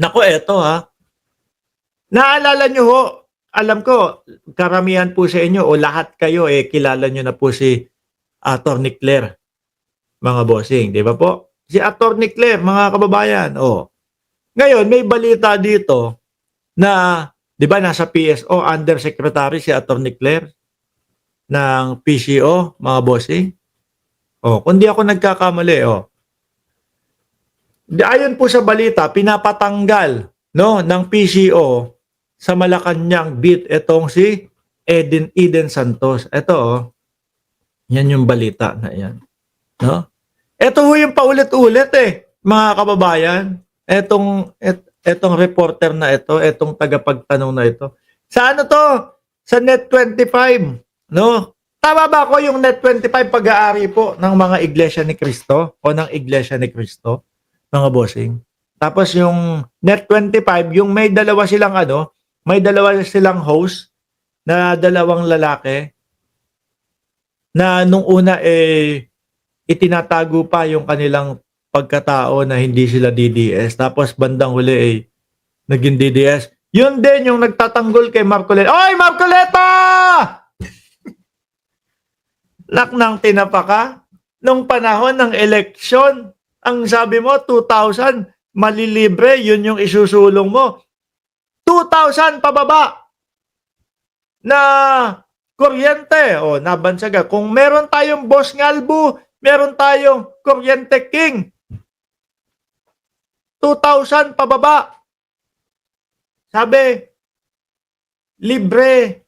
Naku, eto ha. Naalala nyo ho, alam ko, karamihan po sa inyo o lahat kayo kilala nyo na po si Atty. Claire, mga bossing, di ba po? Si Atty. Claire, mga kababayan, Ngayon, may balita dito na, di ba, nasa PSO, Undersecretary si Atty. Claire ng PCO, mga bossing. Kung di ako nagkakamali, ayon po sa balita, pinapatanggal ng PCO sa Malacanang beat itong si Eden Santos. Ito yan yung balita na yan. No? Ito ho yung paulit-ulit mga kababayan. Etong reporter na ito, etong tagapagtanong na ito. Sa ano to? Sa Net25, no? Tama ba ako yung Net25 pag-aari po ng mga Iglesia ni Cristo o ng Iglesia ni Cristo, mga bossing? Tapos yung Net25, yung may dalawa silang host na dalawang lalaki na nung una itinatago pa yung kanilang pagkatao na hindi sila DDS. Tapos bandang huli naging DDS. Yun din yung nagtatanggol kay Marcoleta. Oy, Marcoleta! Laknang tinapa ka? Nung panahon ng eleksyon, ang sabi mo, 2,000, malilibre, yun yung isusulong mo. 2,000 pababa na kuryente. Nabansaga. Kung meron tayong Boss Ngalbu, meron tayong Kuryente King. 2,000 pababa. Sabi, libre.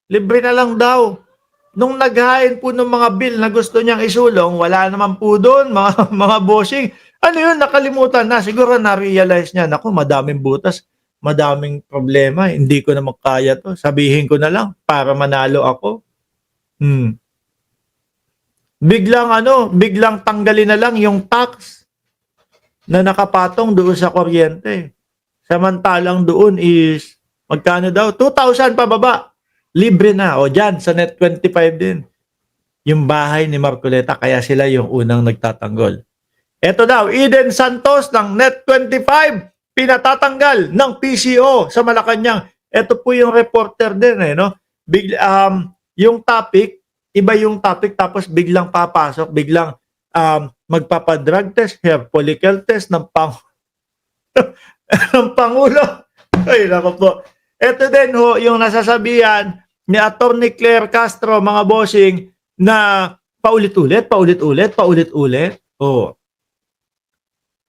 Libre na lang daw. Nung naghain po ng mga bill na gusto niyang isulong, wala naman po doon, mga bossing. Ano yun, nakalimutan na. Siguro na-realize niya, naku, madaming butas, madaming problema, hindi ko na makaya to. Sabihin ko na lang, para manalo ako. Biglang tanggalin na lang yung tax na nakapatong doon sa kuryente. Samantalang doon is, magkano daw? 2,000 pababa. Libre na. Dyan, sa Net25 din. Yung bahay ni Marcoleta, kaya sila yung unang nagtatanggol. Ito daw, Eden Santos ng Net25, pinatatanggal ng PCO sa Malacanang. Ito po yung reporter din, no? Yung topic, iba yung topic, tapos biglang papasok, biglang magpapadrug test, hair follicle test ng ng Pangulo. Ay, nako po. Ito din ho, yung nasasabihan ni Atty. Claire Castro, mga bossing, na paulit-ulit.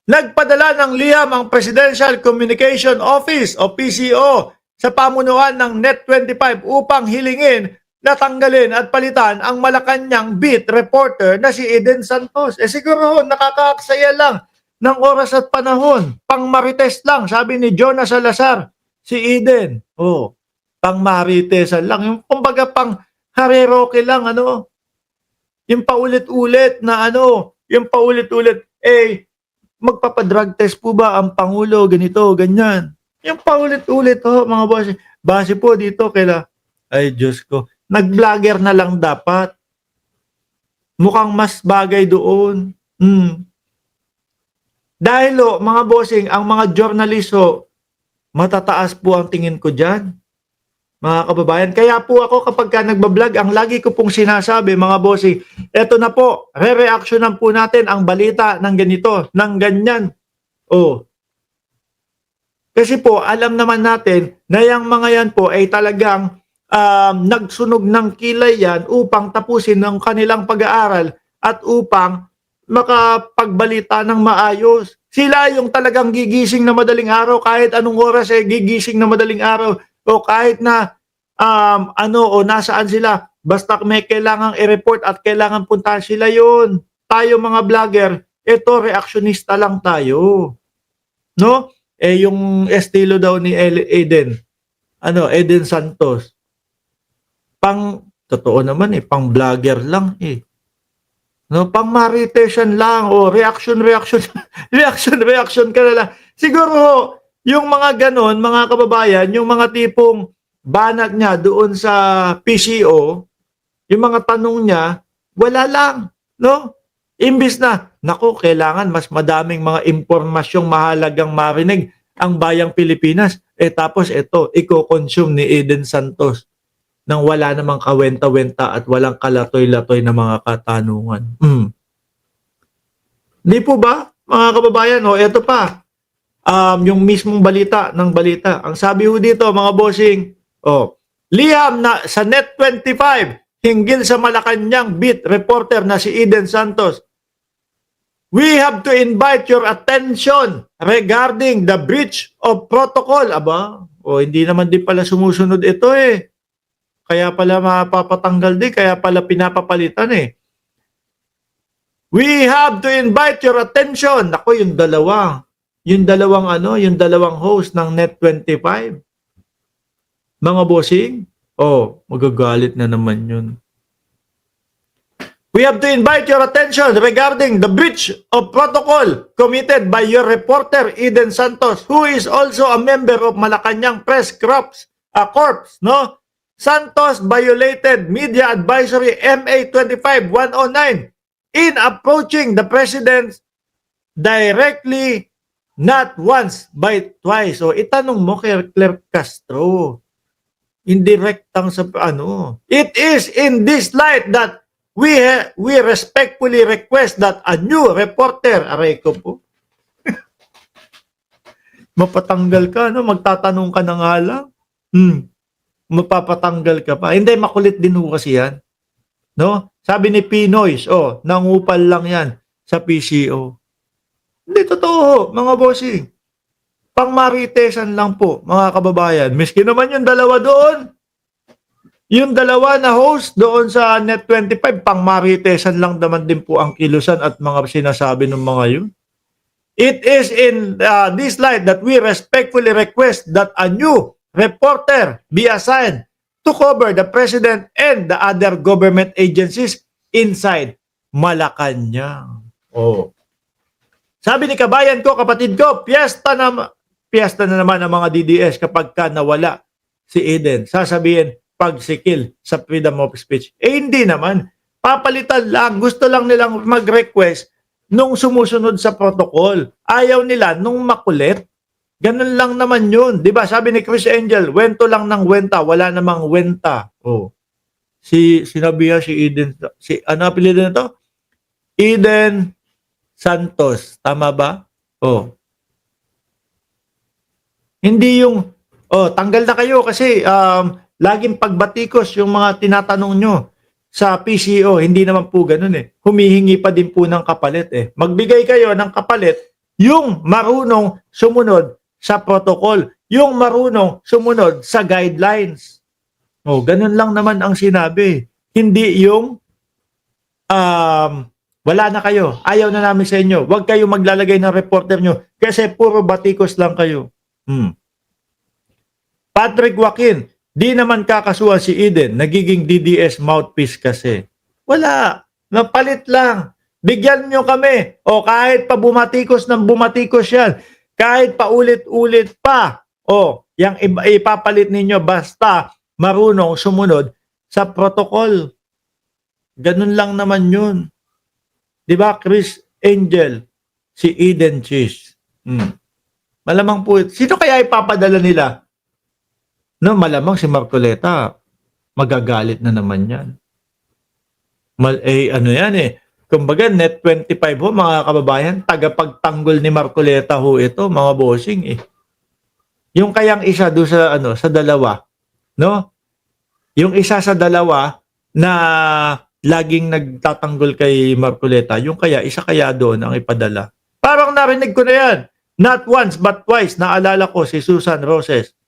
Nagpadala ng liham ang Presidential Communication Office o PCO sa pamunuan ng Net25 upang hilingin na tanggalin at palitan ang Malacanang beat reporter na si Eden Santos. Siguro nakakaaksaya lang ng oras at panahon. Pang marites lang, sabi ni Jonas Salazar. Si Eden, pang maritesan lang. Yung kumbaga pang hareroke lang, yung paulit-ulit na yung paulit-ulit, magpapadrug test po ba ang Pangulo, ganito, ganyan. Yung paulit-ulit, mga boss. Base po dito ay Diyos ko, nag-vlogger na lang dapat. Mukhang mas bagay doon. Dahil mga bossing, ang mga journalist matataas po ang tingin ko dyan, mga kababayan. Kaya po ako kapag nagbablog, ang lagi ko pong sinasabi, mga bossing, eto na po, re-reactionan po natin ang balita ng ganito, ng ganyan. Kasi po, alam naman natin na yung mga yan po ay talagang nagsunog ng kilay yan upang tapusin ng kanilang pag-aaral at upang makapagbalita ng maayos. Sila yung talagang gigising na madaling araw, kahit anong oras gigising na madaling araw, o kahit na nasaan sila, basta may kailangang i-report at kailangan puntahan sila yun. Tayo mga vlogger, ito reactionista lang tayo. No? Yung estilo daw ni Eden Santos, totoo naman pang vlogger lang No, pang maritesan lang reaction ka na lang. Siguro yung mga ganon, mga kababayan, yung mga tipong banat niya doon sa PCO, yung mga tanong niya, wala lang, no? Imbis na, naku, kailangan mas madaming mga impormasyong mahalagang marinig ang bayang Pilipinas. Tapos ito, i-consume ni Eden Santos nang wala namang kawenta-wenta at walang kalatoy-latoy na mga katanungan. Di po ba, mga kababayan? Ito pa, yung mismong balita ng balita. Ang sabi ho dito, mga bossing, liham na sa Net25, hinggil sa Malacanang beat reporter na si Eden Santos. We have to invite your attention regarding the breach of protocol. Aba, hindi naman din pala sumusunod ito eh. Kaya pala mapapatanggal din, kaya pala pinapapalitan eh. We have to invite your attention. Ako, yung dalawang host ng Net25. Mga bossing, magagalit na naman yun. We have to invite your attention regarding the breach of protocol committed by your reporter Eden Santos, who is also a member of Malacanang Press Corps, no? Santos violated Media Advisory MA 25-109 in approaching the president directly, not once, but twice. So, itanong mo kay Claire Castro. Indirectang sa It is in this light that we respectfully request that a new reporter, aray ko po, mapatanggal ka, no? Magtatanong ka na nga lang. Mapapatanggal ka pa. Hindi, makulit din ho kasi yan. No? Sabi ni Pinoy, nangupal lang yan sa PCO. Hindi, totoo, mga bossing. Pangmaritesan lang po, mga kababayan. Miski naman yung dalawa doon. Yung dalawa na host doon sa Net25, pangmaritesan lang naman din po ang kilusan at mga sinasabi ng mga yun. It is in this light that we respectfully request that a new reporter be assigned to cover the president and the other government agencies inside Malacanang. Sabi ni kabayan ko, kapatid ko, piyesta na naman ang mga DDS kapag ka nawala si Eden. Sasabihin, pagsikil sa freedom of speech. Hindi naman. Papalitan lang. Gusto lang nilang mag-request nung sumusunod sa protocol. Ayaw nila nung makulit. Ganun lang naman yun. Diba? Sabi ni Chris Angel, wento lang ng wenta. Wala namang wenta. Sinabi si Eden. Ano apelido nito? Eden Santos. Tama ba? Hindi yung, tanggal na kayo kasi laging pagbatikos yung mga tinatanong nyo sa PCO. Hindi naman po ganun eh. Humihingi pa din po ng kapalit eh. Magbigay kayo ng kapalit yung marunong sumunod sa protocol. Yung marunong sumunod sa guidelines. Ganun lang naman ang sinabi. Hindi yung wala na kayo. Ayaw na namin sa inyo. Huwag kayo maglalagay ng reporter nyo kasi puro batikos lang kayo. Patrick Joaquin, di naman kakasuhan si Eden. Nagiging DDS mouthpiece kasi. Wala. Napalit lang. Bigyan nyo kami. Kahit pa bumatikos ng bumatikos yan. Kahit pa ulit-ulit pa. Yang ipapalit ninyo basta marunong sumunod sa protocol. Ganun lang naman yun. Diba, Chris Angel? Si Eden Cheese. Malamang po. Sino kaya ipapadala nila? No, malamang si Marcoleta. Magagalit na naman yan. Ano yan eh. Kumbaga, Net25 ho, mga kababayan, tagapagtanggol ni Marcoleta ho ito, mga bossing eh. Yung kayang isa doon sa dalawa, no? Yung isa sa dalawa na laging nagtatanggol kay Marcoleta, yung isa kaya doon ang ipadala. Parang narinig ko na yan. Not once but twice, naalala ko si Susan Roses.